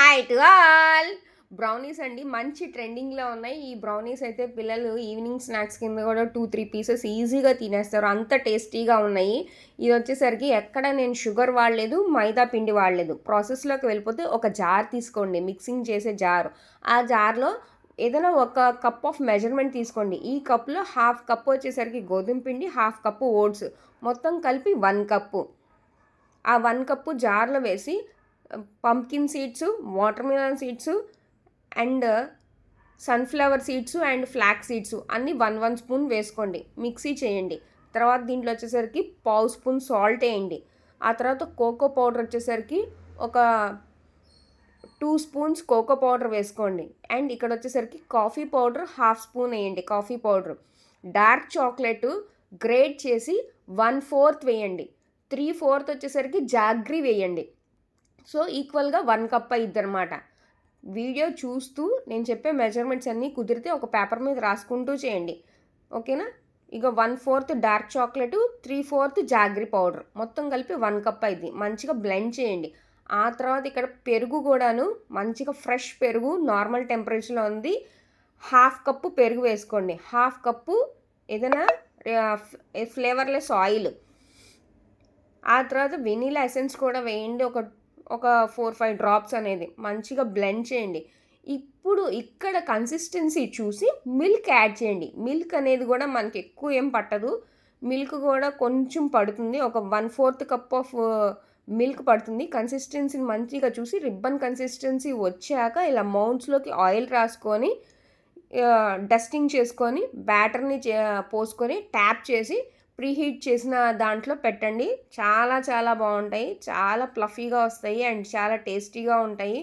Hi to all. Brownies అండి మంచి ట్రెండింగ్‌లో ఉన్నాయి. ఈ బ్రౌనీస్ అయితే పిల్లలు ఈవినింగ్ స్నాక్స్ కింద కూడా 2, 3 పీసెస్ ఈజీగా తినేస్తారు. అంత టేస్టీగా ఉన్నాయి. ఇదొచ్చేసరికి ఎక్కడ నేను షుగర్ వాడలేదు, మైదా పిండి వాడలేదు. ప్రాసెస్‌లోకి వెళ్ళిపోతే ఒక జార్ తీసుకోండి, మిక్సింగ్ చేసే జారు. ఆ జార్‌లో ఏదైనా ఒక కప్ ఆఫ్ మెజర్‌మెంట్ తీసుకోండి. ఈ కప్‌లో హాఫ్ కప్ వచ్చేసరికి గోధుమ పిండి, హాఫ్ కప్పు ఓట్స్ మొత్తం కలిపి 1 కప్పు. ఆ 1 కప్పు జార్‌లో వేసి pumpkin seeds, water melon seeds and sunflower seeds and flax seeds అన్నీ 1 స్పూన్ వేసుకోండి. మిక్సీ చేయండి. తర్వాత దీంట్లో వచ్చేసరికి పావు స్పూన్ సాల్ట్ వేయండి. ఆ తర్వాత కోకో పౌడర్ వచ్చేసరికి ఒక 2 స్పూన్స్ కోకో పౌడర్ వేసుకోండి. అండ్ ఇక్కడ వచ్చేసరికి కాఫీ పౌడర్ హాఫ్ స్పూన్ వేయండి. Coffee powder, dark chocolate great చేసి 1/4 వేయండి. 3/4 వచ్చేసరికి జాగ్రీ వేయండి. సో ఈక్వల్గా 1 కప్ అయ్యిద్దనమాట. వీడియో చూస్తూ నేను చెప్పే మెజర్మెంట్స్ అన్నీ కుదిరితే ఒక పేపర్ మీద రాసుకుంటూ చేయండి. ఓకేనా? ఇక 1/4 డార్క్ చాక్లెట్, 3/4 జాగ్రీ పౌడర్ మొత్తం కలిపి 1 కప్ అయింది. మంచిగా బ్లెండ్ చేయండి. ఆ తర్వాత ఇక్కడ పెరుగు కూడాను మంచిగా ఫ్రెష్ పెరుగు నార్మల్ టెంపరేచర్లో ఉంది. హాఫ్ కప్పు పెరుగు వేసుకోండి. హాఫ్ కప్పు ఏదైనా ఫ్లేవర్లెస్ ఆయిల్. ఆ తర్వాత వెనీలా ఎసెన్స్ కూడా వేయండి. ఒక 4, 5 డ్రాప్స్ అనేది మంచిగా బ్లెండ్ చేయండి. ఇప్పుడు ఇక్కడ కన్సిస్టెన్సీ చూసి మిల్క్ యాడ్ చేయండి. మిల్క్ అనేది కూడా మనకి ఎక్కువ ఏం పట్టదు. మిల్క్ కూడా కొంచెం పడుతుంది. ఒక 1/4 కప్ ఆఫ్ మిల్క్ పడుతుంది. కన్సిస్టెన్సీని మంచిగా చూసి రిబ్బన్ కన్సిస్టెన్సీ వచ్చాక ఇలా మౌండ్స్లోకి ఆయిల్ రాసుకొని డస్టింగ్ చేసుకొని బ్యాటర్ని పోసుకొని ట్యాప్ చేసి ప్రీహీట్ చేసిన దాంట్లో పెట్టండి. చాలా చాలా బాగుంటాయి. చాలా ప్లఫీగా వస్తాయి అండ్ చాలా టేస్టీగా ఉంటాయి.